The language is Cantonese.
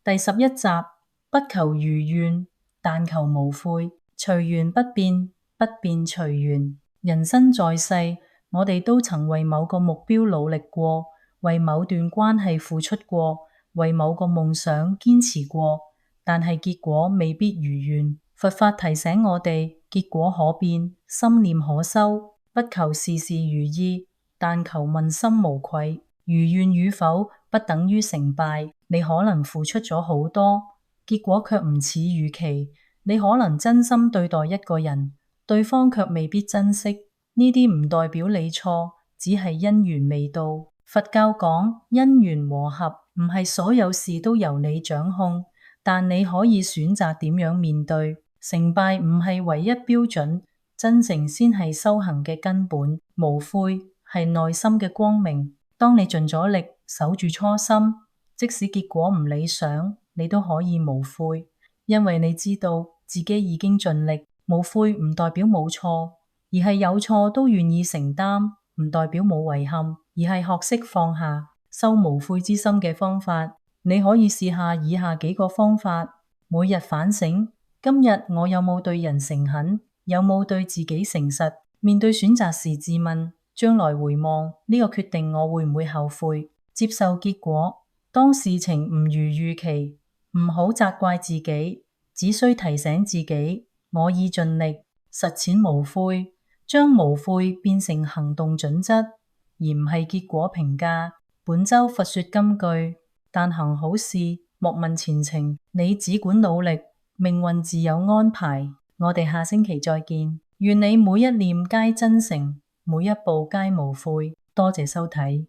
第11集，不求如願，但求無悔。隨緣不變，不變隨緣。人生在世，我哋都曾為某個目標努力過，為某段關係付出過，為某個夢想堅持過，但係結果未必如願。佛法提醒我哋，結果可變，心念可修，不求事事如意，但求問心無愧。如願與否不等於成敗，你可能付出咗好多，結果卻唔似預期。你可能真心對待一個人，對方卻未必珍惜。呢啲唔代表你錯，只係因緣未到。佛教講因緣和合，唔係所有事都由你掌控，但你可以選擇點樣面對。成敗唔係唯一標準，真誠先係修行嘅根本。無悔係內心嘅光明。當你盡咗力守住初心，即使結果唔理想，你都可以無悔，因為你知道自己已經盡力。無悔唔代表冇錯，而係有錯都願意承擔；唔代表冇遺憾，而係學識放下。修無悔之心嘅方法，你可以試下以下幾個方法：每日反省，今日我有冇對人誠懇，有冇對自己誠實？面對選擇時自問，將來回望呢個決定我會唔會後悔？接受結果，當事情唔如預期，唔好責怪自己，只需提醒自己我已盡力，實踐無悔，將無悔變成行動準則，而唔係結果評價。本周佛說金句：但行好事，莫問前程，你只管努力，命運自有安排。我哋下星期再見，願你每一念皆真誠，每一步皆無悔。多謝收睇。